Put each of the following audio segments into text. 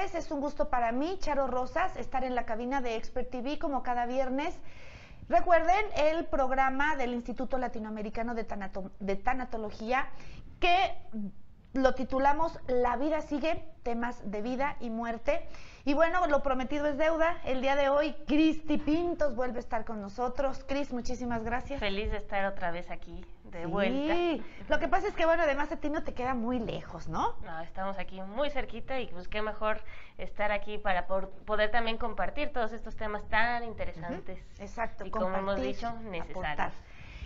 tardes, es un gusto para mí, Charo Rosas, estar en la cabina de Expert TV como cada viernes. Recuerden el programa del Instituto Latinoamericano de Tanatología, que lo titulamos La vida sigue, temas de vida y muerte. Y bueno, lo prometido es deuda. El día de hoy, Cristi Pintos vuelve a estar con nosotros. Cris, muchísimas gracias. Feliz de estar otra vez aquí, de vuelta. Sí, lo que pasa es que, bueno, además a ti no te queda muy lejos, ¿no? No, estamos aquí muy cerquita y pues qué mejor estar aquí para poder también compartir todos estos temas tan interesantes. Exacto, y como hemos dicho, necesarios.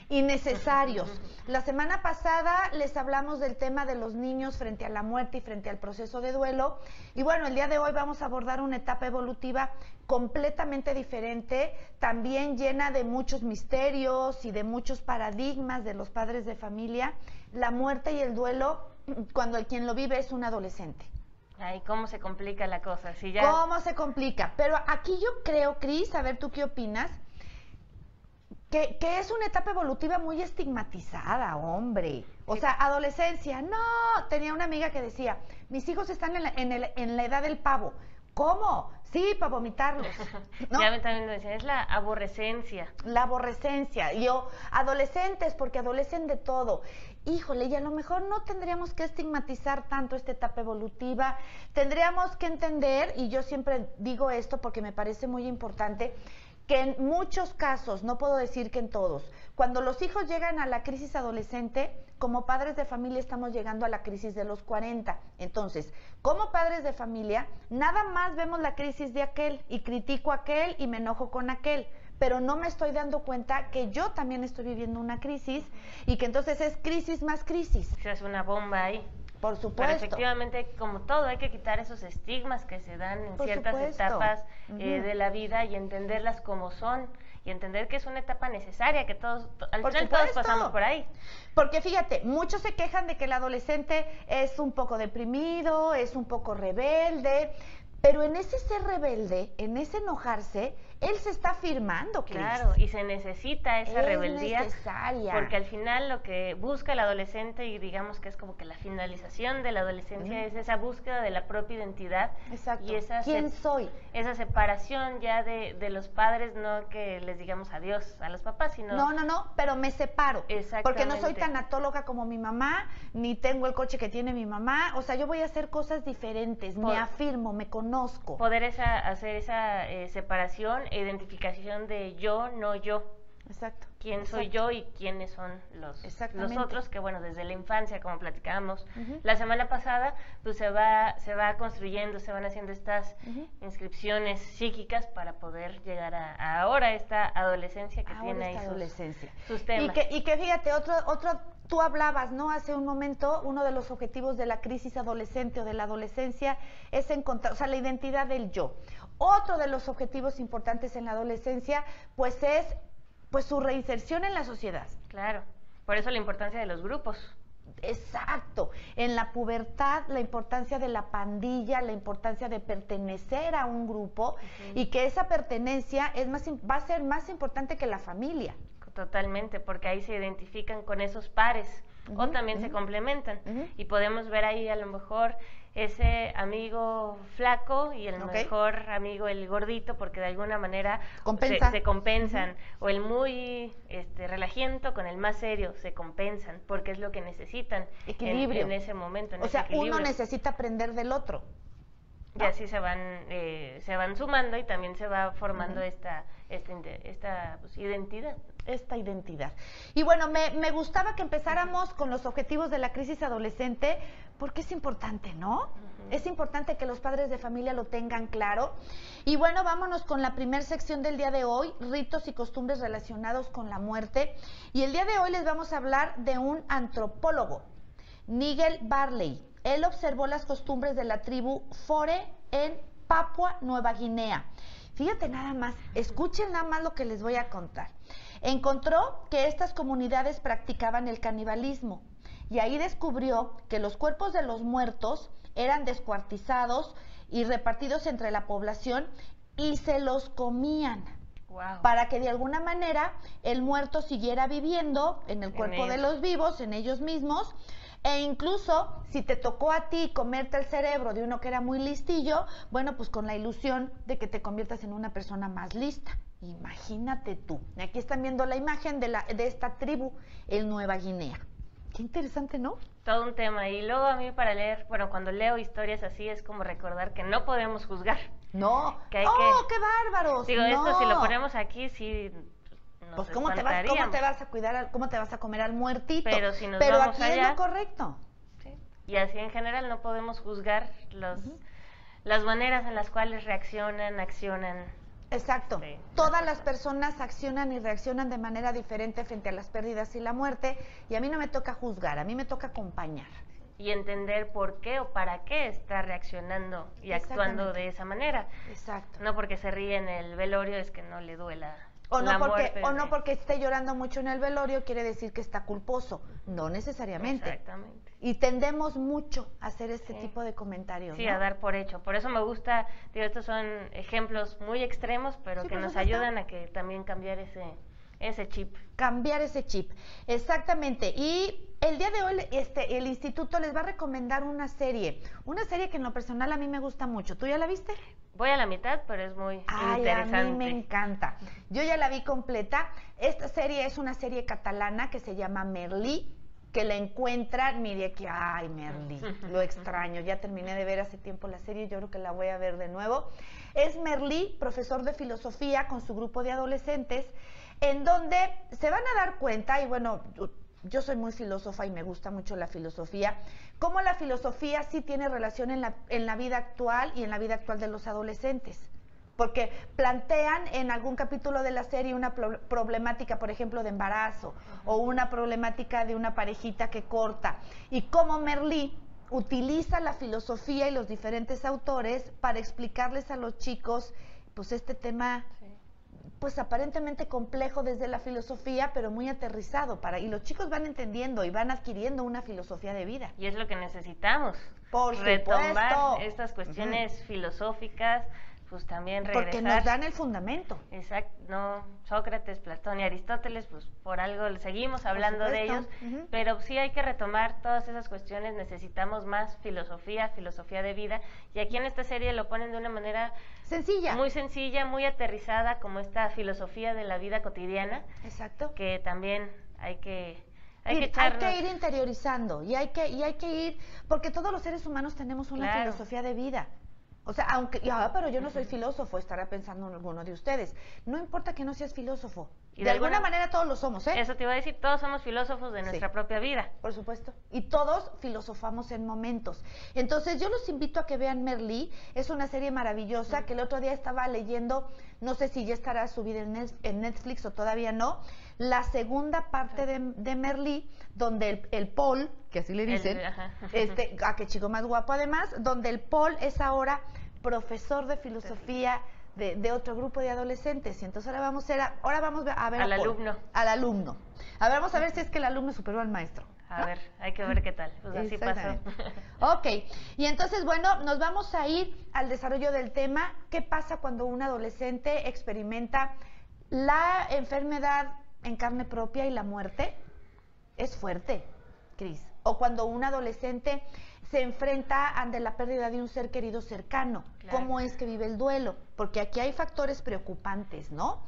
Y necesarios. La semana pasada les hablamos del tema de los niños frente a la muerte y frente al proceso de duelo. Y bueno, el día de hoy vamos a abordar una etapa evolutiva completamente diferente, también llena de muchos misterios y de muchos paradigmas de los padres de familia. La muerte y el duelo, cuando quien lo vive es un adolescente. Ay, cómo se complica la cosa. Si ya... ¿Cómo se complica? Pero aquí yo creo, Cris, a ver tú qué opinas, que es una etapa evolutiva muy estigmatizada, hombre. O sea, adolescencia, no. Tenía una amiga que decía, mis hijos están en la edad del pavo. ¿Cómo? Sí, para vomitarlos. ¿No? Ya también lo decían, es la aborrecencia. La aborrecencia. Yo, adolescentes, porque adolecen de todo. Híjole, y a lo mejor no tendríamos que estigmatizar tanto esta etapa evolutiva. Tendríamos que entender, y yo siempre digo esto porque me parece muy importante, que en muchos casos, no puedo decir que en todos, cuando los hijos llegan a la crisis adolescente, como padres de familia estamos llegando a la crisis de los 40. Entonces, como padres de familia, nada más vemos la crisis de aquel y critico a aquel y me enojo con aquel, pero no me estoy dando cuenta que yo también estoy viviendo una crisis y que entonces es crisis más crisis. Se hace una bomba ahí. Por supuesto. Pero efectivamente, como todo, hay que quitar esos estigmas que se dan en ciertas etapas de la vida y entenderlas como son y entender que es una etapa necesaria, que todos, al final todos pasamos por ahí. Porque fíjate, muchos se quejan de que el adolescente es un poco deprimido, es un poco rebelde, pero en ese ser rebelde, en ese enojarse, él se está afirmando, Cris. Claro, y se necesita esa rebeldía. Es necesaria. Porque al final lo que busca el adolescente, y digamos que es como que la finalización de la adolescencia, es esa búsqueda de la propia identidad. Exacto. Y esa ¿Quién soy? Esa separación ya de los padres, no que les digamos adiós a los papás, sino... No, pero me separo. Exactamente. Porque no soy tanatóloga como mi mamá, ni tengo el coche que tiene mi mamá. O sea, yo voy a hacer cosas diferentes, me afirmo, me conozco. Poder hacer esa separación, identificación de yo, no yo. Exacto. ¿Quién soy yo y quiénes son los otros? Que bueno, desde la infancia, como platicábamos la semana pasada, pues se va construyendo, se van haciendo estas inscripciones psíquicas para poder llegar a ahora esta adolescencia que tiene ahí sus temas. Y que fíjate, otro tú hablabas, ¿no? Hace un momento, uno de los objetivos de la crisis adolescente o de la adolescencia es encontrar, o sea, la identidad del yo. Otro de los objetivos importantes en la adolescencia, pues es su reinserción en la sociedad. Claro, por eso la importancia de los grupos. Exacto, en la pubertad la importancia de la pandilla, la importancia de pertenecer a un grupo y que esa pertenencia va a ser más importante que la familia. Totalmente, porque ahí se identifican con esos pares o también se complementan y podemos ver ahí a lo mejor ese amigo flaco y el mejor amigo el gordito, porque de alguna manera se compensan, o el muy relajiento con el más serio se compensan, porque es lo que necesitan en ese momento. O sea, uno necesita aprender del otro. Y así se van sumando y también se va formando esta pues, identidad. Esta identidad. Y bueno, me gustaba que empezáramos con los objetivos de la crisis adolescente, porque es importante, ¿no? Es importante que los padres de familia lo tengan claro. Y bueno, vámonos con la primera sección del día de hoy, ritos y costumbres relacionados con la muerte. Y el día de hoy les vamos a hablar de un antropólogo, Nigel Barley. Él observó las costumbres de la tribu Fore en Papua Nueva Guinea. Fíjate nada más, escuchen nada más lo que les voy a contar. Encontró que estas comunidades practicaban el canibalismo y ahí descubrió que los cuerpos de los muertos eran descuartizados y repartidos entre la población y se los comían. Wow. Para que de alguna manera el muerto siguiera viviendo en el cuerpo de los vivos, en ellos mismos, E incluso, si te tocó a ti comerte el cerebro de uno que era muy listillo, bueno, pues con la ilusión de que te conviertas en una persona más lista. Imagínate tú. Aquí están viendo la imagen de esta tribu, el Nueva Guinea. Qué interesante, ¿no? Todo un tema. Y luego a mí para leer, bueno, cuando leo historias así es como recordar que no podemos juzgar. No. Que hay ¡Qué bárbaros! Digo, no. Esto si lo ponemos aquí, sí pues ¿cómo te vas a cuidar, cómo te vas a comer al muertito? Pero si nos Pero vamos aquí allá, es lo correcto. Sí. Y así en general no podemos juzgar las maneras en las cuales reaccionan, accionan. Exacto. Sí, todas las personas accionan y reaccionan de manera diferente frente a las pérdidas y la muerte, y a mí no me toca juzgar, a mí me toca acompañar. Y entender por qué o para qué está reaccionando y actuando de esa manera. Exacto. No porque se ríe en el velorio es que no le duela. O no porque esté llorando mucho en el velorio quiere decir que está culposo. No necesariamente. Exactamente. Y tendemos mucho a hacer este tipo de comentarios. Sí, ¿no? a dar por hecho. Por eso me gusta, digo, estos son ejemplos muy extremos, pero que nos ayudan a que también cambiar ese chip. Cambiar ese chip, exactamente. Y el día de hoy el instituto les va a recomendar una serie que en lo personal a mí me gusta mucho. ¿Tú ya la viste? Voy a la mitad, pero es muy interesante. A mí me encanta. Yo ya la vi completa. Esta serie es una serie catalana que se llama Merlí, que la encuentran, mire que, ay, Merlí, lo extraño. Ya terminé de ver hace tiempo la serie, yo creo que la voy a ver de nuevo. Es Merlí, profesor de filosofía con su grupo de adolescentes, en donde se van a dar cuenta, y bueno, yo soy muy filósofa y me gusta mucho la filosofía, cómo la filosofía sí tiene relación en la vida actual y en la vida actual de los adolescentes. Porque plantean en algún capítulo de la serie una problemática, por ejemplo, de embarazo, o una problemática de una parejita que corta, y cómo Merlí utiliza la filosofía y los diferentes autores para explicarles a los chicos, pues este tema, pues aparentemente complejo desde la filosofía, pero muy aterrizado, y los chicos van entendiendo y van adquiriendo una filosofía de vida. Y es lo que necesitamos, por retomar supuesto. Estas cuestiones filosóficas, pues también regresar. Porque nos dan el fundamento. Exacto, no, Sócrates, Platón y Aristóteles, pues por algo seguimos hablando de ellos, pero sí hay que retomar todas esas cuestiones, necesitamos más filosofía de vida, y aquí en esta serie lo ponen de una manera muy sencilla, muy aterrizada, como esta filosofía de la vida cotidiana. Exacto. Que también hay que ir interiorizando, y hay que ir, porque todos los seres humanos tenemos una filosofía de vida. O sea, pero yo no soy filósofo, estará pensando en alguno de ustedes. No importa que no seas filósofo. De alguna manera todos lo somos, ¿eh? Eso te iba a decir, todos somos filósofos de nuestra propia vida. Por supuesto. Y todos filosofamos en momentos. Entonces, yo los invito a que vean Merlí. Es una serie maravillosa que el otro día estaba leyendo, no sé si ya estará subida en Netflix o todavía no, la segunda parte de Merlí, donde el Paul, que así le dicen, qué chico más guapo además, donde el Paul es ahora profesor de filosofía de otro grupo de adolescentes. Y entonces ahora vamos a ver al alumno. Al alumno. A ver, vamos a ver si es que el alumno superó al maestro. A ver, hay que ver qué tal. Pues así pasó. Ok, y entonces, bueno, nos vamos a ir al desarrollo del tema. ¿Qué pasa cuando un adolescente experimenta la enfermedad en carne propia y la muerte? Es fuerte, Cris. O cuando un adolescente se enfrenta ante la pérdida de un ser querido cercano. Claro. ¿Cómo es que vive el duelo? Porque aquí hay factores preocupantes, ¿no?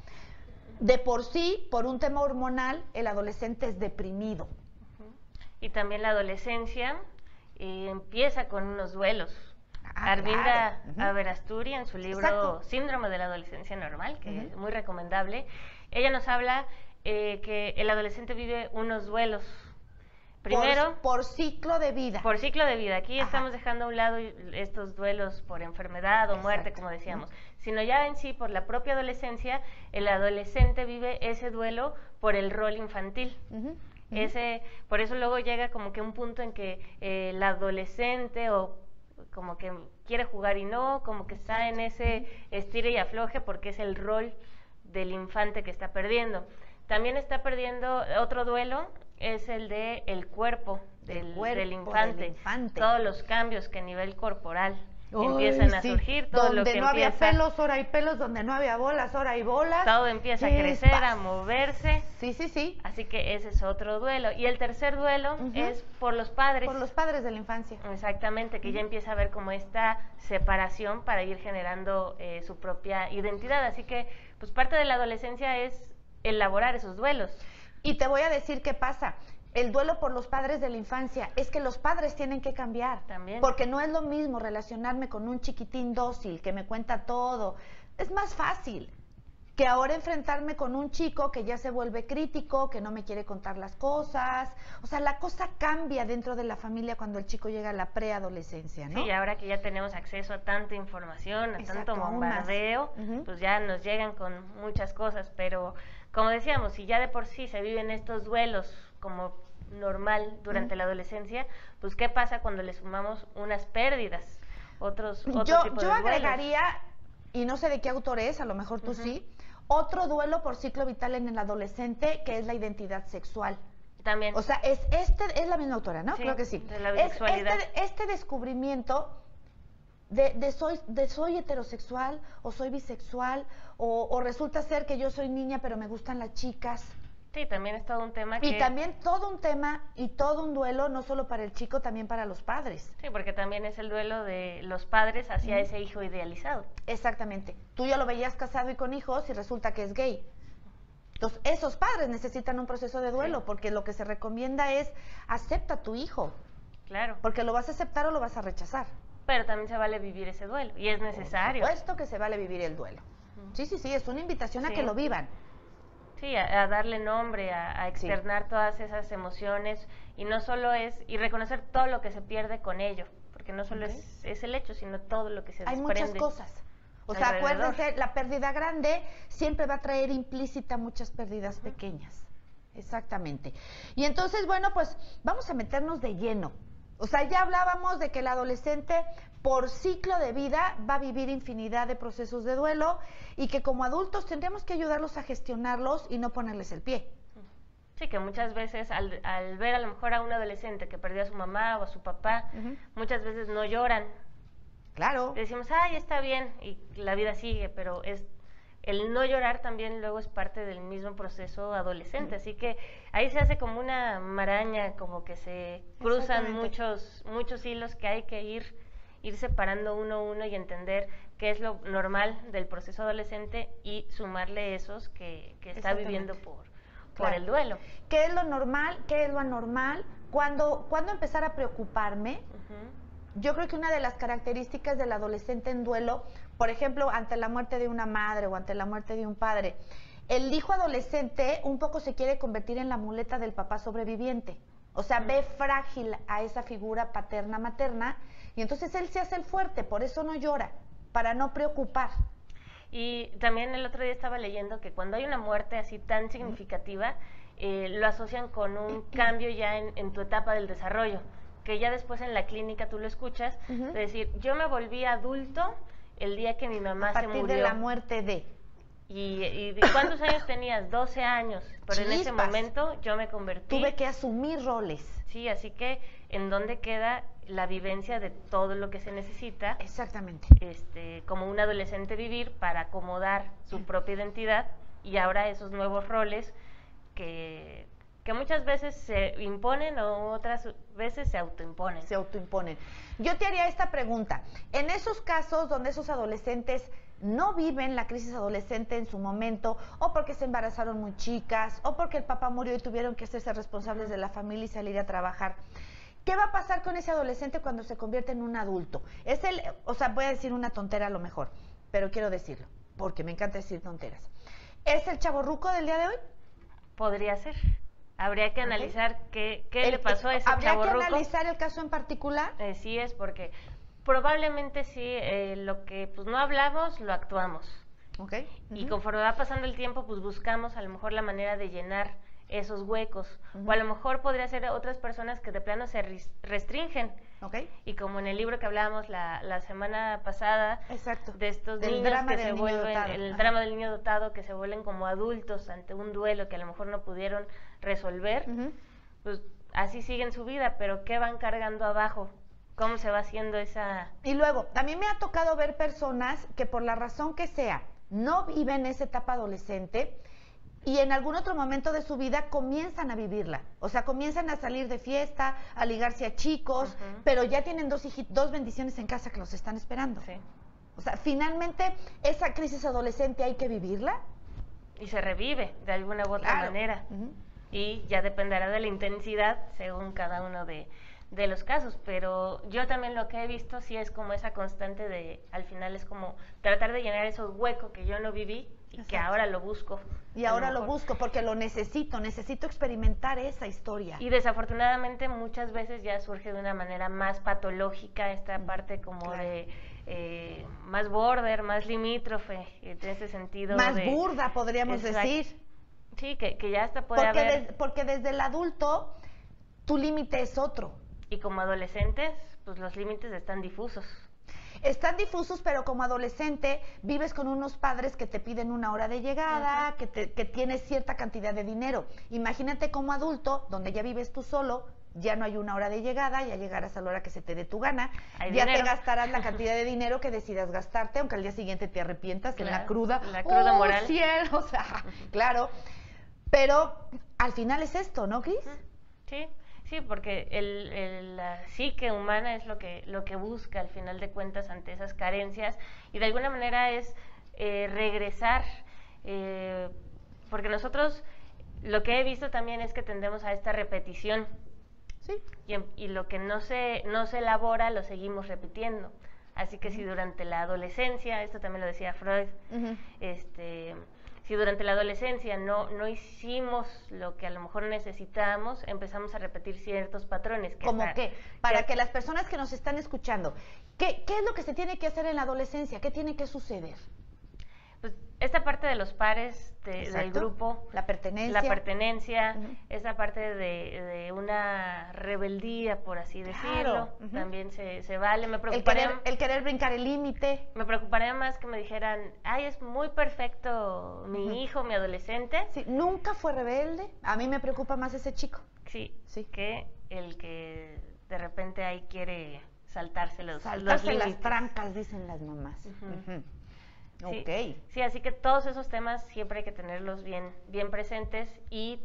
De por sí, por un tema hormonal, el adolescente es deprimido. Y también la adolescencia empieza con unos duelos. Arvinda Averasturi, en su libro Síndrome de la Adolescencia Normal, que es muy recomendable, ella nos habla que el adolescente vive unos duelos. Primero, por ciclo de vida. Por ciclo de vida. Aquí estamos dejando a un lado estos duelos por enfermedad o muerte, como decíamos, sino ya en sí, por la propia adolescencia, el adolescente vive ese duelo por el rol infantil. Por eso luego llega como que un punto en que el adolescente o como que quiere jugar y no, como que está en ese estire y afloje porque es el rol del infante que está perdiendo. También está perdiendo otro duelo, es el de el cuerpo del infante, todos los cambios que a nivel corporal empiezan a surgir, todo donde lo que no había empieza, pelos, ahora hay pelos, donde no había bolas, ahora hay bolas. todo empieza a crecer, a moverse. Sí, sí, sí. Así que ese es otro duelo. Y el tercer duelo es por los padres. Por los padres de la infancia. Exactamente, que ya empieza a ver como esta separación para ir generando su propia identidad. Así que, pues parte de la adolescencia es elaborar esos duelos. Y te voy a decir qué pasa. El duelo por los padres de la infancia es que los padres tienen que cambiar. También. Porque no es lo mismo relacionarme con un chiquitín dócil que me cuenta todo. Es más fácil que ahora enfrentarme con un chico que ya se vuelve crítico, que no me quiere contar las cosas. O sea, la cosa cambia dentro de la familia cuando el chico llega a la preadolescencia, ¿no? Sí, ahora que ya tenemos acceso a tanta información, a tanto bombardeo, pues ya nos llegan con muchas cosas. Pero, como decíamos, si ya de por sí se viven estos duelos como normal durante la adolescencia, pues ¿qué pasa cuando le sumamos unas pérdidas? Otro tipo de yo agregaría, y no sé de qué autor es, a lo mejor tú sí, otro duelo por ciclo vital en el adolescente, que es la identidad sexual. También. O sea, es la misma autora, ¿no? Sí, creo que sí. De la bisexualidad. Este descubrimiento de soy heterosexual o soy bisexual o resulta ser que yo soy niña pero me gustan las chicas. Sí, también es todo un tema y también todo un tema y todo un duelo, no solo para el chico, también para los padres. Sí, porque también es el duelo de los padres hacia ese hijo idealizado. Exactamente. Tú ya lo veías casado y con hijos y resulta que es gay. Entonces, esos padres necesitan un proceso de duelo, porque lo que se recomienda es acepta a tu hijo. Claro. Porque lo vas a aceptar o lo vas a rechazar. Pero también se vale vivir ese duelo y es necesario. Por supuesto que se vale vivir el duelo. Sí, sí, sí, es una invitación a que lo vivan. Sí, a darle nombre, a externar todas esas emociones y no solo y reconocer todo lo que se pierde con ello, porque no solo es el hecho, sino todo lo que se desprende. Hay muchas cosas. O sea, acuérdense, la pérdida grande siempre va a traer implícita muchas pérdidas pequeñas. Exactamente. Y entonces, bueno, pues vamos a meternos de lleno. O sea, ya hablábamos de que el adolescente por ciclo de vida va a vivir infinidad de procesos de duelo y que como adultos tendríamos que ayudarlos a gestionarlos y no ponerles el pie. Sí, que muchas veces al ver a lo mejor a un adolescente que perdió a su mamá o a su papá, muchas veces no lloran. Claro. Decimos, ay, está bien, y la vida sigue, pero el no llorar también luego es parte del mismo proceso adolescente, así que ahí se hace como una maraña, como que se cruzan muchos hilos que hay que ir separando uno a uno y entender qué es lo normal del proceso adolescente y sumarle esos que está viviendo por el duelo. ¿Qué es lo normal? ¿Qué es lo anormal? ¿Cuándo empezar a preocuparme? Yo creo que una de las características del adolescente en duelo, por ejemplo, ante la muerte de una madre o ante la muerte de un padre, el hijo adolescente un poco se quiere convertir en la muleta del papá sobreviviente. O sea, ve frágil a esa figura paterna-materna y entonces él se hace el fuerte, por eso no llora, para no preocupar. Y también el otro día estaba leyendo que cuando hay una muerte así tan significativa, lo asocian con un cambio ya en tu etapa del desarrollo, que ya después en la clínica tú lo escuchas, de decir, yo me volví adulto el día que mi mamá se murió. A partir de la muerte de... ¿Y cuántos años tenías? 12 años, pero en ese momento yo me convertí... Tuve que asumir roles. Sí, así que ¿en dónde queda la vivencia de todo lo que se necesita? Exactamente. Como un adolescente vivir para acomodar su propia identidad y ahora esos nuevos roles que muchas veces se imponen o otras veces se autoimponen. Se autoimponen. Yo te haría esta pregunta. En esos casos donde esos adolescentes no viven la crisis adolescente en su momento, o porque se embarazaron muy chicas, o porque el papá murió y tuvieron que hacerse responsables de la familia y salir a trabajar, ¿qué va a pasar con ese adolescente cuando se convierte en un adulto? Voy a decir una tontera a lo mejor, pero quiero decirlo, porque me encanta decir tonteras. ¿Es el chavorruco del día de hoy? Podría ser. Habría que analizar qué le pasó a ese chavorruco. ¿Habría que analizar el caso en particular? Sí es, porque probablemente sí, lo que pues no hablamos, lo actuamos. Y conforme va pasando el tiempo, pues buscamos a lo mejor la manera de llenar esos huecos. O a lo mejor podría ser otras personas que de plano se restringen. Y como en el libro que hablábamos la semana pasada, de estos niños que se vuelven, el drama del niño dotado, que se vuelven como adultos ante un duelo que a lo mejor no pudieron resolver, pues así siguen su vida, pero ¿qué van cargando abajo? cómo se va haciendo esa... Y luego, también me ha tocado ver personas que por la razón que sea, no viven esa etapa adolescente y en algún otro momento de su vida comienzan a vivirla. O sea, comienzan a salir de fiesta, a ligarse a chicos, pero ya tienen dos bendiciones en casa que los están esperando. Sí. O sea, finalmente, esa crisis adolescente hay que vivirla. Y se revive de alguna u otra manera. Y ya dependerá de la intensidad según cada uno de los casos, pero yo también lo que he visto sí es como esa constante de, al final es como tratar de llenar esos huecos que yo no viví y que ahora lo busco. Y ahora lo busco porque lo necesito experimentar esa historia. Y desafortunadamente muchas veces ya surge de una manera más patológica esta parte como de más border, más limítrofe, en ese sentido. Más burda, podríamos decir. Sí, que ya hasta puede haber... porque desde el adulto tu límite es otro. Y como adolescentes, pues los límites están difusos. Están difusos, pero como adolescente vives con unos padres que te piden una hora de llegada, que tienes cierta cantidad de dinero. Imagínate como adulto, donde ya vives tú solo, ya no hay una hora de llegada, ya llegarás a la hora que se te dé tu gana, ya te gastarás la cantidad de dinero que decidas gastarte, aunque al día siguiente te arrepientas en la cruda. La cruda moral. Cielo, o sea, claro. Pero al final es esto, ¿no, Cris? Sí, porque la psique humana es lo que busca al final de cuentas ante esas carencias y de alguna manera es regresar, porque nosotros lo que he visto también es que tendemos a esta repetición. Sí. Y lo que no se elabora lo seguimos repitiendo. Así que si durante la adolescencia, esto también lo decía Freud, si durante la adolescencia no hicimos lo que a lo mejor necesitábamos, empezamos a repetir ciertos patrones. ¿Cómo qué? Para que las personas que nos están escuchando, ¿qué es lo que se tiene que hacer en la adolescencia? ¿Qué tiene que suceder? Pues esta parte de los pares del grupo, la pertenencia, esa parte de una rebeldía, por así decirlo, también se vale. Me preocuparía el querer brincar el límite. Me preocuparía más que me dijeran, ay, es muy perfecto mi hijo, mi adolescente. Sí, nunca fue rebelde. A mí me preocupa más ese chico. Sí, que el que de repente ahí quiere saltarse los las trancas, dicen las mamás. Sí, así que todos esos temas siempre hay que tenerlos bien presentes y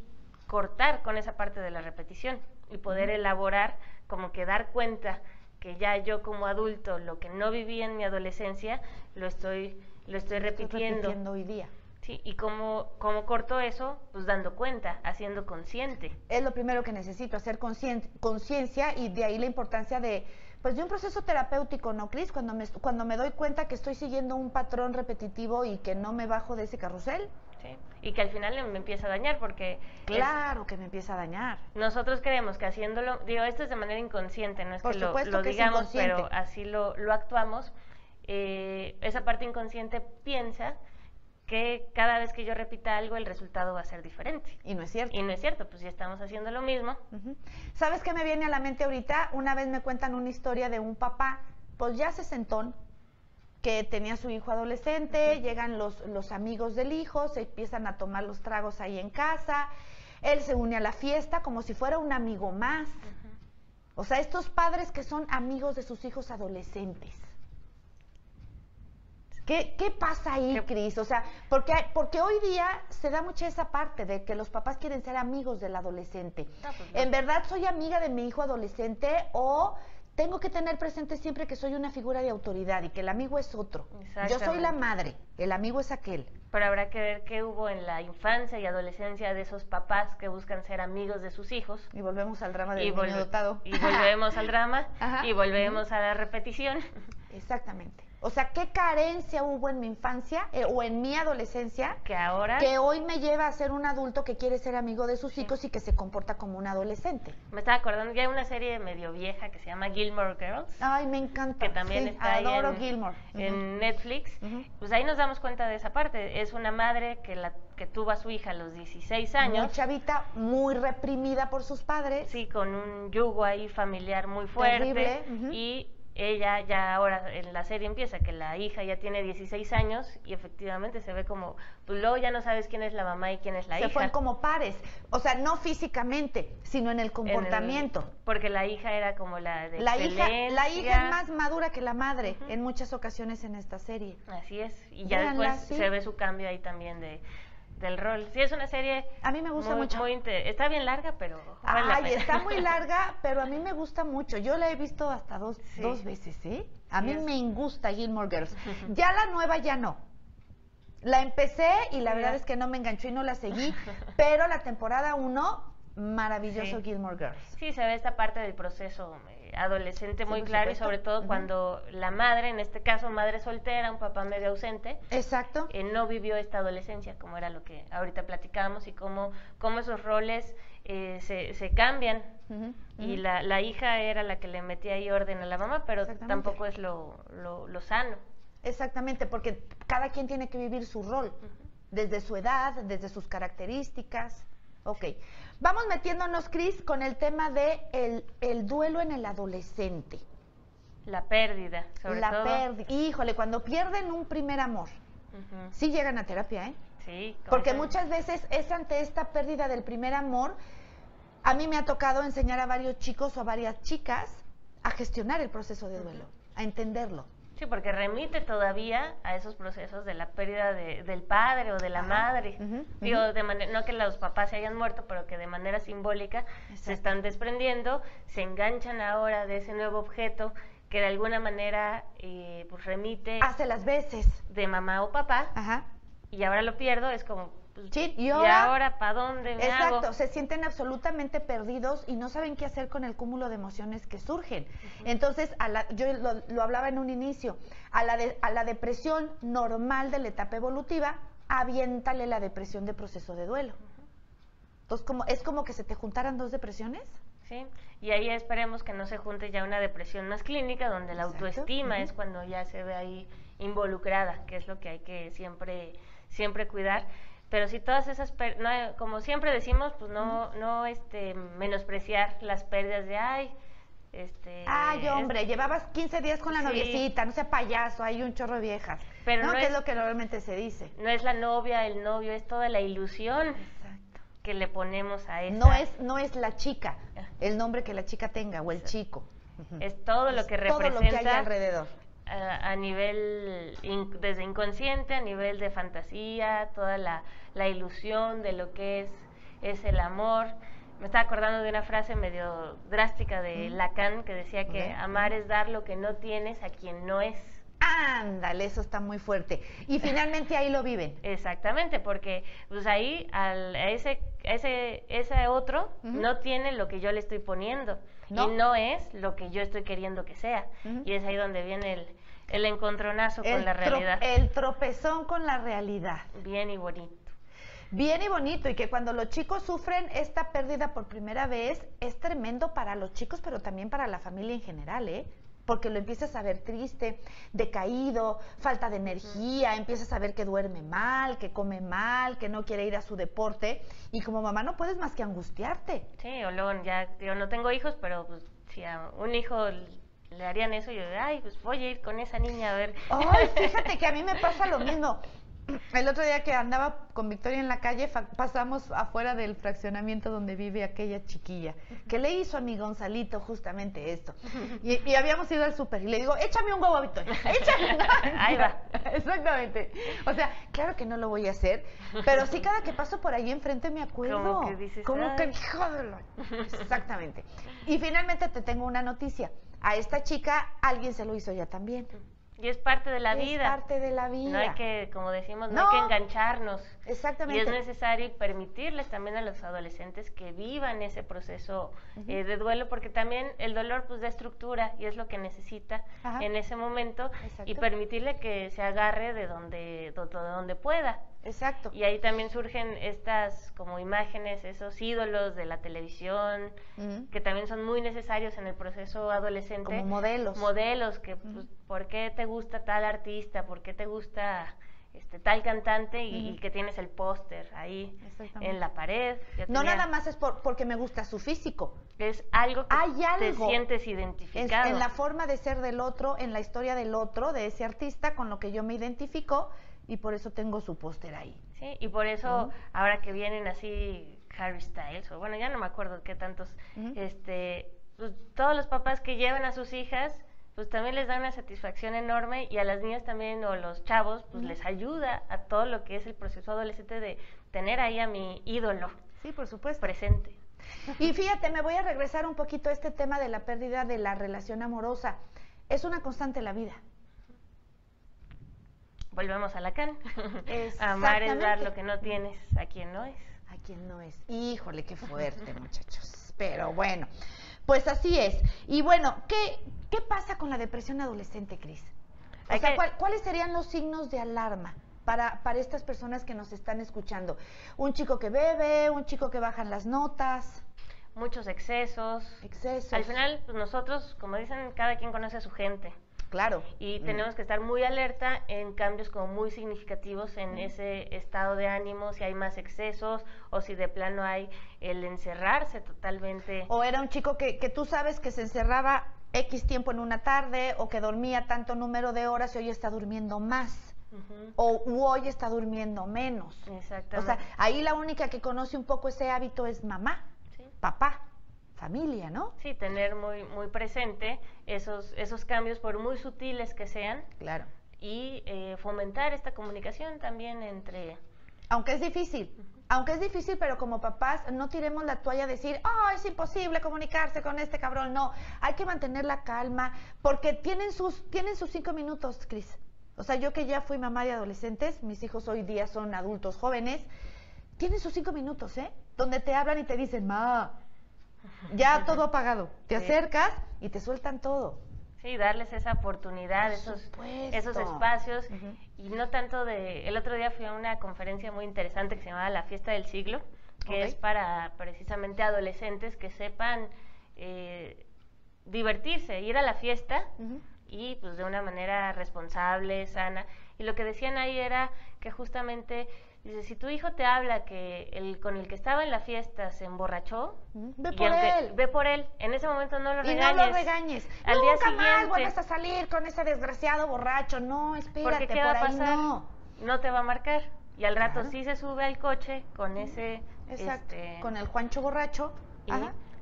cortar con esa parte de la repetición y poder elaborar, como que dar cuenta que ya yo como adulto lo que no viví en mi adolescencia lo estoy repitiendo hoy día. Sí, y cómo corto eso, pues dando cuenta, haciendo consciente. Es lo primero que necesito, hacer conciencia y de ahí la importancia de un proceso terapéutico, ¿no, Cris? Cuando me doy cuenta que estoy siguiendo un patrón repetitivo y que no me bajo de ese carrusel. Sí, y que al final me empieza a dañar porque... Claro que me empieza a dañar. Nosotros creemos que haciéndolo, esto es de manera inconsciente, no es que lo digamos, pero así lo actuamos. Esa parte inconsciente piensa que cada vez que yo repita algo el resultado va a ser diferente. Y no es cierto. Y no es cierto, pues ya estamos haciendo lo mismo. ¿Sabes qué me viene a la mente ahorita? Una vez me cuentan una historia de un papá, pues ya sesentón, que tenía su hijo adolescente, llegan los amigos del hijo, se empiezan a tomar los tragos ahí en casa, él se une a la fiesta como si fuera un amigo más. O sea, estos padres que son amigos de sus hijos adolescentes. ¿Qué pasa ahí, Cris? O sea, porque hoy día se da mucha esa parte de que los papás quieren ser amigos del adolescente. ¿En verdad soy amiga de mi hijo adolescente o tengo que tener presente siempre que soy una figura de autoridad y que el amigo es otro? Yo soy la madre, el amigo es aquel. Pero habrá que ver qué hubo en la infancia y adolescencia de esos papás que buscan ser amigos de sus hijos. Y volvemos al drama del niño dotado. Y volvemos al drama y volvemos a la repetición. Exactamente. O sea, ¿qué carencia hubo en mi infancia o en mi adolescencia que hoy me lleva a ser un adulto que quiere ser amigo de sus hijos y que se comporta como un adolescente? Me estaba acordando ya de una serie medio vieja que se llama Gilmore Girls. Ay, me encanta. Que también está ahí en Netflix. Pues ahí nos damos cuenta de esa parte. Es una madre que tuvo a su hija a los 16 años. Muy chavita, muy reprimida por sus padres. Sí, con un yugo ahí familiar muy fuerte. Terrible. Y ella ya ahora en la serie empieza que la hija ya tiene 16 años y efectivamente se ve como, pues luego ya no sabes quién es la mamá y quién es la hija. Se fueron como pares, o sea, no físicamente, sino en el comportamiento. Porque la hija era como la de la excelencia. hija es más madura que la madre en muchas ocasiones en esta serie. Así es, y ya después se ve su cambio ahí también del rol. Sí, es una serie a mí me gusta mucho. Está bien larga, pero vale la pena. Está muy larga, pero a mí me gusta mucho. Yo la he visto hasta dos veces, ¿eh? A mí me gusta Gilmore Girls. Ya la nueva ya no. La empecé y la verdad es que no me enganchó y no la seguí, pero la temporada 1, maravilloso Gilmore Girls. Sí, se ve esta parte del proceso adolescente muy claro y sobre todo cuando la madre, en este caso madre soltera, un papá medio ausente, exacto, no vivió esta adolescencia, como era lo que ahorita platicábamos y cómo esos roles se cambian. Y la hija era la que le metía ahí orden a la mamá, pero tampoco es lo sano. Exactamente, porque cada quien tiene que vivir su rol, desde su edad, desde sus características. Ok, vamos metiéndonos, Cris, con el tema de el duelo en el adolescente. La pérdida, sobre todo. La pérdida. Híjole, cuando pierden un primer amor, sí llegan a terapia, ¿eh? Sí. Porque muchas veces es ante esta pérdida del primer amor. A mí me ha tocado enseñar a varios chicos o a varias chicas a gestionar el proceso de duelo, a entenderlo. Sí, porque remite todavía a esos procesos de la pérdida del padre o de la madre. Digo, no que los papás se hayan muerto, pero que de manera simbólica se están desprendiendo, se enganchan ahora de ese nuevo objeto que de alguna manera pues remite... Hace las veces. De mamá o papá, y ahora lo pierdo, es como... Pues, sí, ¿y ahora para dónde me hago? Exacto, se sienten absolutamente perdidos y no saben qué hacer con el cúmulo de emociones que surgen. Entonces, yo lo hablaba en un inicio, a la depresión normal de la etapa evolutiva, aviéntale la depresión de proceso de duelo. Entonces, es como que se te juntaran dos depresiones. Sí, y ahí esperemos que no se junte ya una depresión más clínica, donde la autoestima es cuando ya se ve ahí involucrada, que es lo que hay que siempre cuidar. Pero si todas esas, como siempre decimos, pues no menospreciar las pérdidas de, ay, hombre, llevabas 15 días con la noviecita, no sea payaso, hay un chorro de viejas. Pero no que es lo que normalmente se dice. No es la novia, el novio, es toda la ilusión que le ponemos a esa. No es la chica, el nombre que la chica tenga o el chico. Es todo lo que representa. Todo lo que hay alrededor. A nivel desde inconsciente, a nivel de fantasía, toda la ilusión de lo que es el amor. Me estaba acordando de una frase medio drástica de Lacan que decía que amar es dar lo que no tienes a quien no es. Ándale, eso está muy fuerte. Y finalmente ahí lo viven. Exactamente, porque pues ahí ese otro no tiene lo que yo le estoy poniendo y no es lo que yo estoy queriendo que sea. Y es ahí donde viene el encontronazo con la realidad. El tropezón con la realidad. Bien y bonito. Bien y bonito, y que cuando los chicos sufren esta pérdida por primera vez, es tremendo para los chicos, pero también para la familia en general, ¿eh? Porque lo empiezas a ver triste, decaído, falta de energía, empiezas a ver que duerme mal, que come mal, que no quiere ir a su deporte, y como mamá no puedes más que angustiarte. Sí, o luego ya, yo no tengo hijos, pero pues si a un hijo le harían eso, yo pues voy a ir con esa niña a ver. Ay, fíjate que a mí me pasa lo mismo. El otro día que andaba con Victoria en la calle, pasamos afuera del fraccionamiento donde vive aquella chiquilla, que le hizo a mi Gonzalito justamente esto. Y habíamos ido al súper y le digo, échame un huevo a Victoria, échame. Ahí va. Exactamente. O sea, claro que no lo voy a hacer, pero sí cada que paso por ahí enfrente me acuerdo. Como que dices, como que, hijo de la... Exactamente. Y finalmente te tengo una noticia. A esta chica alguien se lo hizo ya también. Y es parte de la vida. Es parte de la vida. No hay que, como decimos, no hay que engancharnos. Exactamente. Y es necesario permitirles también a los adolescentes que vivan ese proceso de duelo, porque también el dolor pues da estructura y es lo que necesita en ese momento. Exacto. Y permitirle que se agarre de donde pueda. Exacto. Y ahí también surgen estas como imágenes, esos ídolos de la televisión, que también son muy necesarios en el proceso adolescente. Como modelos. Modelos que, pues, ¿por qué te gusta tal artista? ¿Por qué te gusta tal cantante y que tienes el póster ahí en la pared. No nada más es porque me gusta su físico. Es algo que Hay algo te sientes identificado. En la forma de ser del otro, en la historia del otro, de ese artista con lo que yo me identifico, y por eso tengo su póster ahí. Sí, y por eso ahora que vienen así Harry Styles, o bueno, ya no me acuerdo qué tantos, pues, todos los papás que llevan a sus hijas, pues también les da una satisfacción enorme, y a las niñas también, o los chavos, pues les ayuda a todo lo que es el proceso adolescente de tener ahí a mi ídolo. Sí, por supuesto. Presente. Y fíjate, me voy a regresar un poquito a este tema de la pérdida de la relación amorosa. Es una constante en la vida. Volvemos a Lacan. Amar es dar lo que no tienes a quien no es. A quien no es. Híjole, qué fuerte, muchachos. Pero bueno, pues así es. Y bueno, ¿qué pasa con la depresión adolescente, Cris? O sea, ¿cuáles serían los signos de alarma para estas personas que nos están escuchando? Un chico que bebe, un chico que bajan las notas. Muchos excesos. Al final, pues nosotros, como dicen, cada quien conoce a su gente. Claro. Y tenemos que estar muy alerta en cambios como muy significativos en ese estado de ánimo, si hay más excesos o si de plano hay el encerrarse totalmente. O era un chico que tú sabes que se encerraba X tiempo en una tarde, o que dormía tanto número de horas y hoy está durmiendo más. O hoy está durmiendo menos. Exactamente. O sea, ahí la única que conoce un poco ese hábito es mamá, papá, familia, ¿no? Sí, tener muy, muy presente esos cambios, por muy sutiles que sean. Claro. Y fomentar esta comunicación también entre... Aunque es difícil, pero como papás no tiremos la toalla a decir, es imposible comunicarse con este cabrón. No, hay que mantener la calma, porque tienen sus 5 minutos, Cris. O sea, yo que ya fui mamá de adolescentes, mis hijos hoy día son adultos jóvenes, tienen sus 5 minutos, donde te hablan y te dicen, ma, ya todo apagado. Te acercas y te sueltan todo. Sí, darles esa oportunidad, esos espacios, y no tanto de... El otro día fui a una conferencia muy interesante que se llamaba La Fiesta del Siglo, que es para precisamente adolescentes que sepan divertirse, ir a la fiesta, y pues de una manera responsable, sana. Y lo que decían ahí era que justamente... Dice, si tu hijo te habla que con el que estaba en la fiesta se emborrachó, ve por él, en ese momento no lo regañes. Y no lo regañes. Al día Nunca siguiente, más vuelves a salir con ese desgraciado borracho. No, espérate, porque ¿qué va a pasar? No te va a marcar. Y al rato sí se sube al coche con ese... Exacto, con el Juancho borracho.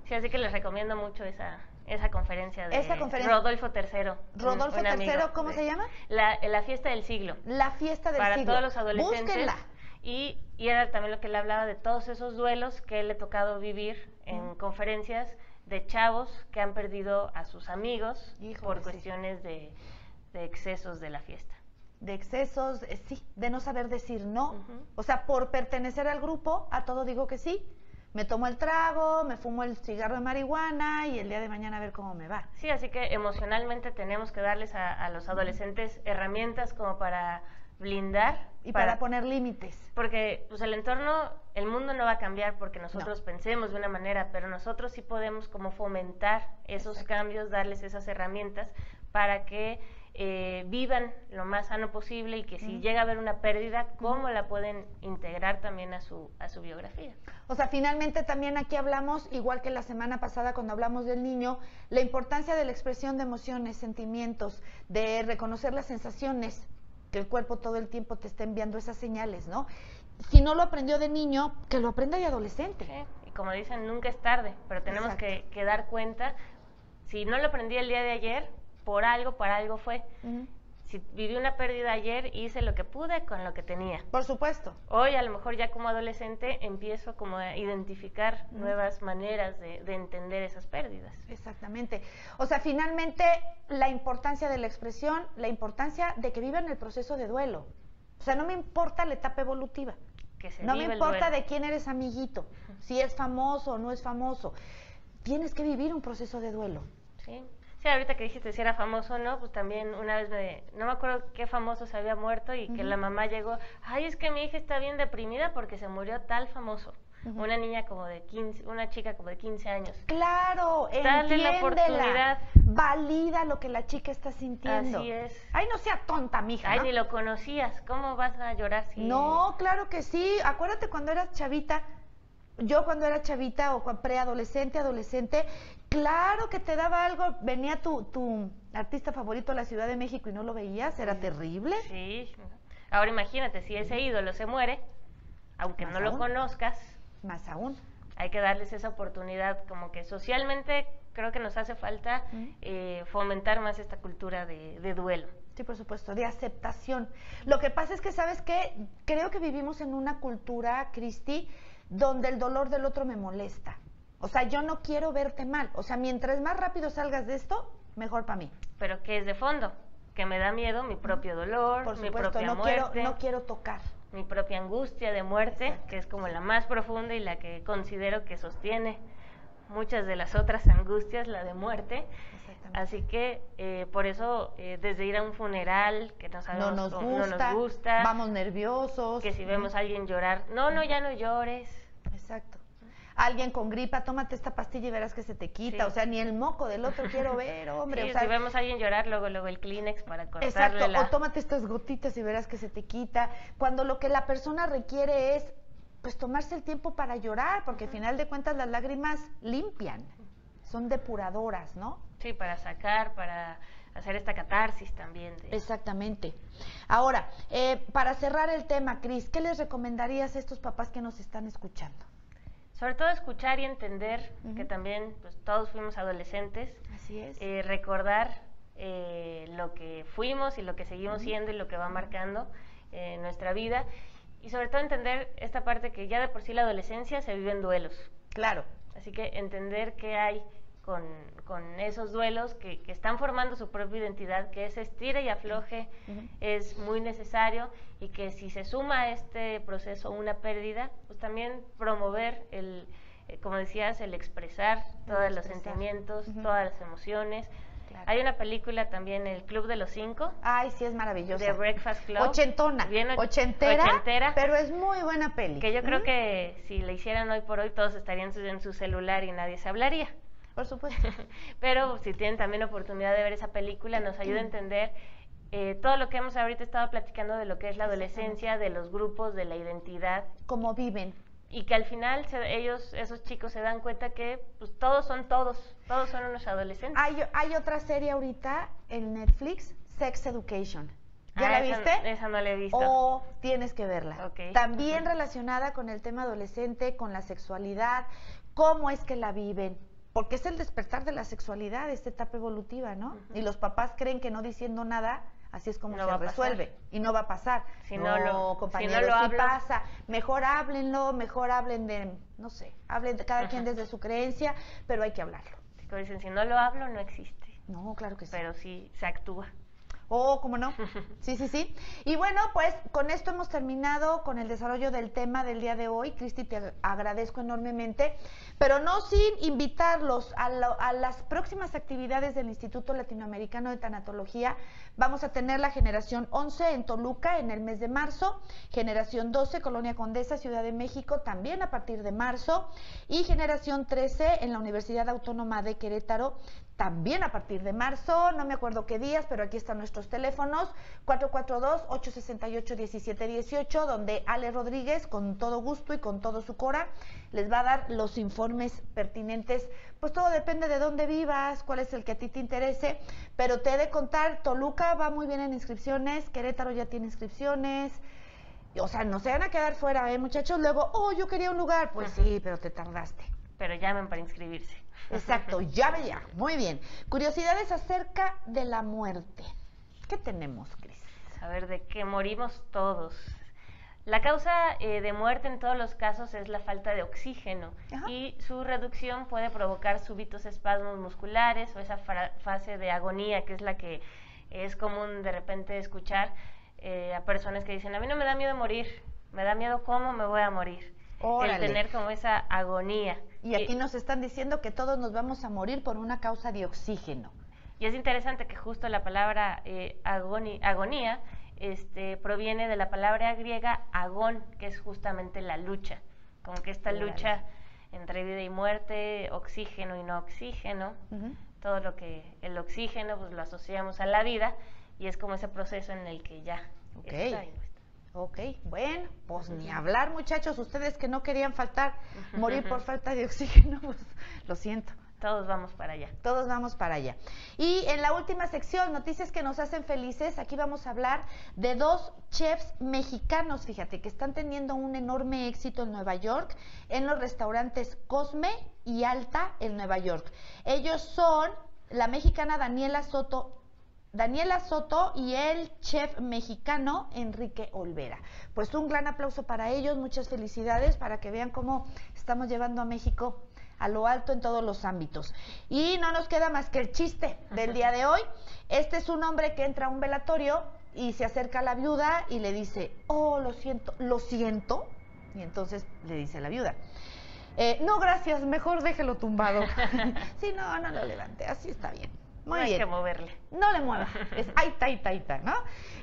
Sí, así que les recomiendo mucho esa conferencia de Rodolfo III. Rodolfo III, ¿cómo se llama? La Fiesta del Siglo. La Fiesta del Siglo. Para todos los adolescentes. Búsquenla. Y era también lo que él hablaba de todos esos duelos que él le ha tocado vivir en conferencias de chavos que han perdido a sus amigos por cuestiones de excesos de la fiesta. De excesos, de no saber decir no. O sea, por pertenecer al grupo, a todo digo que sí. Me tomo el trago, me fumo el cigarro de marihuana y el día de mañana a ver cómo me va. Sí, así que emocionalmente tenemos que darles a los adolescentes herramientas como para blindar. Y para poner límites. Porque pues el entorno, el mundo no va a cambiar porque nosotros pensemos de una manera, pero nosotros sí podemos como fomentar esos cambios, darles esas herramientas para que vivan lo más sano posible, y que si llega a haber una pérdida, cómo la pueden integrar también a su biografía. O sea, finalmente también aquí hablamos, igual que la semana pasada cuando hablamos del niño, la importancia de la expresión de emociones, sentimientos, de reconocer las sensaciones, que el cuerpo todo el tiempo te está enviando esas señales, ¿no? Si no lo aprendió de niño, que lo aprenda de adolescente. Sí, y como dicen, nunca es tarde, pero tenemos que dar cuenta. Si no lo aprendí el día de ayer, para algo fue. Si viví una pérdida ayer, hice lo que pude con lo que tenía. Por supuesto. Hoy, a lo mejor ya como adolescente, empiezo como a identificar nuevas maneras de entender esas pérdidas. Exactamente. O sea, finalmente, la importancia de la expresión, la importancia de que vivan el proceso de duelo. O sea, no me importa la etapa evolutiva. No me importa de quién eres amiguito, si es famoso o no es famoso. Tienes que vivir un proceso de duelo. Sí. Sí, ahorita que dijiste si era famoso o no, pues también una vez no me acuerdo qué famoso se había muerto, y que la mamá llegó, ay, es que mi hija está bien deprimida porque se murió tal famoso. una niña como de 15, una chica como de 15 años. Claro, dale la oportunidad. Valida lo que la chica está sintiendo. Así es. Ay, no sea tonta, mija, Ay, ¿no? ni lo conocías, ¿cómo vas a llorar si...? No, claro que sí. Acuérdate cuando eras chavita, yo cuando era chavita o preadolescente, adolescente, claro que te daba algo, venía tu artista favorito a la Ciudad de México y no lo veías, era terrible. Sí. Ahora imagínate, si ese ídolo se muere, aunque no lo conozcas, más aún, hay que darles esa oportunidad, como que socialmente creo que nos hace falta fomentar más esta cultura de duelo. Sí, por supuesto, de aceptación. Lo que pasa es que, ¿sabes qué? Creo que vivimos en una cultura, Cristi, donde el dolor del otro me molesta. O sea, yo no quiero verte mal. O sea, mientras más rápido salgas de esto, mejor para mí. Pero ¿qué es de fondo? Que me da miedo mi propio dolor, por supuesto, mi propia muerte. No quiero tocar. Mi propia angustia de muerte, exacto, que es como la más profunda y la que considero que sostiene muchas de las otras angustias, la de muerte. Así que por eso desde ir a un funeral que no sabemos no nos gusta, vamos nerviosos, que si vemos a alguien llorar, no, ya no llores. Exacto. Alguien con gripa, tómate esta pastilla y verás que se te quita. Sí. O sea, ni el moco del otro quiero ver, hombre. Sí, o sea, si vemos a alguien llorar, luego el Kleenex para cortarle. Exacto, o tómate estas gotitas y verás que se te quita. Cuando lo que la persona requiere es, pues, tomarse el tiempo para llorar, porque al final de cuentas las lágrimas limpian, son depuradoras, ¿no? Sí, para sacar, para hacer esta catarsis también. Exactamente. Ahora, para cerrar el tema, Cris, ¿qué les recomendarías a estos papás que nos están escuchando? Sobre todo escuchar y entender que también pues, todos fuimos adolescentes. Así es. Recordar lo que fuimos y lo que seguimos siendo y lo que va marcando nuestra vida. Y sobre todo entender esta parte que ya de por sí la adolescencia se vive en duelos. Claro. Así que entender qué hay con esos duelos que están formando su propia identidad, que ese estira y afloje es muy necesario y que si se suma a este proceso una pérdida, pues también promover como decías, el expresar todos los sentimientos, todas las emociones. Claro. Hay una película también, El Club de los Cinco. Ay, sí, es maravillosa. The Breakfast Club. Ochentona. Bien ochentera, pero es muy buena peli. Que yo creo que si la hicieran hoy por hoy, todos estarían en su celular y nadie se hablaría. Por supuesto. Pero si tienen también oportunidad de ver esa película, nos ayuda a entender todo lo que hemos ahorita estado platicando de lo que es la adolescencia, de los grupos, de la identidad. Cómo viven. Y que al final esos chicos se dan cuenta que pues, todos son unos adolescentes. Hay otra serie ahorita en Netflix, Sex Education. ¿Ya la viste? Esa no la he visto. Oh, tienes que verla. Okay. También relacionada con el tema adolescente, con la sexualidad, cómo es que la viven. Porque es el despertar de la sexualidad, esta etapa evolutiva, ¿no? Y los papás creen que no diciendo nada, así es como se resuelve. Y no va a pasar. Compañeros, sí pasa. Mejor háblenlo, mejor hablen de, no sé, hablen de cada quien desde su creencia, pero hay que hablarlo. Como dicen, si no lo hablo, no existe. No, claro que sí. Pero sí se actúa. Oh, ¿cómo no? Sí. Y bueno, pues con esto hemos terminado con el desarrollo del tema del día de hoy. Cristi, te agradezco enormemente, pero no sin invitarlos a las próximas actividades del Instituto Latinoamericano de Tanatología. Vamos a tener la generación 11 en Toluca en el mes de marzo, generación 12, Colonia Condesa, Ciudad de México, también a partir de marzo, y generación 13 en la Universidad Autónoma de Querétaro, también a partir de marzo, no me acuerdo qué días, pero aquí están nuestros teléfonos, 442-868-1718, donde Ale Rodríguez, con todo gusto y con todo su cora, les va a dar los informes pertinentes. Pues todo depende de dónde vivas, cuál es el que a ti te interese, pero te he de contar, Toluca va muy bien en inscripciones, Querétaro ya tiene inscripciones. O sea, no se van a quedar fuera, muchachos. Luego, yo quería un lugar. Pues sí, pero te tardaste. Pero llamen para inscribirse. Exacto, ya. Muy bien. Curiosidades acerca de la muerte. ¿Qué tenemos, Cris? A ver, de que morimos todos. La causa de muerte en todos los casos es la falta de oxígeno. Ajá. Y su reducción puede provocar súbitos espasmos musculares o esa fase de agonía, que es la que es común de repente escuchar a personas que dicen, a mí no me da miedo morir, me da miedo cómo me voy a morir. Órale. El tener como esa agonía. Y aquí nos están diciendo que todos nos vamos a morir por una causa de oxígeno. Y es interesante que justo la palabra agonía proviene de la palabra griega agón, que es justamente la lucha. como que esta lucha entre vida y muerte, oxígeno y no oxígeno, todo lo que el oxígeno pues lo asociamos a la vida y es como ese proceso en el que ya está ahí. Ok, bueno, pues ni hablar, muchachos, ustedes que no querían morir por falta de oxígeno, pues lo siento. Todos vamos para allá. Todos vamos para allá. Y en la última sección, noticias que nos hacen felices, aquí vamos a hablar de 2 chefs mexicanos, fíjate, que están teniendo un enorme éxito en Nueva York, en los restaurantes Cosme y Alta en Nueva York. Ellos son la mexicana Daniela Soto y el chef mexicano Enrique Olvera. Pues un gran aplauso para ellos, muchas felicidades para que vean cómo estamos llevando a México a lo alto en todos los ámbitos. Y no nos queda más que el chiste del día de hoy. Este es un hombre que entra a un velatorio y se acerca a la viuda y le dice, oh, lo siento. Y entonces le dice a la viuda, no, gracias, mejor déjelo tumbado. Sí, no lo levante, así está bien. Muy bien. No hay que moverle. No le mueva. Es ahí está, ¿no?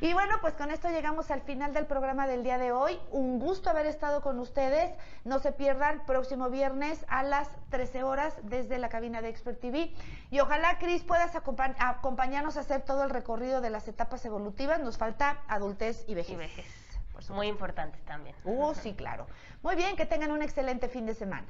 Y bueno, pues con esto llegamos al final del programa del día de hoy. Un gusto haber estado con ustedes. No se pierdan próximo viernes a las 13 horas desde la cabina de Expert TV. Y ojalá, Cris, puedas acompañarnos a hacer todo el recorrido de las etapas evolutivas. Nos falta adultez y vejez. Muy importante también. Sí, claro. Muy bien, que tengan un excelente fin de semana.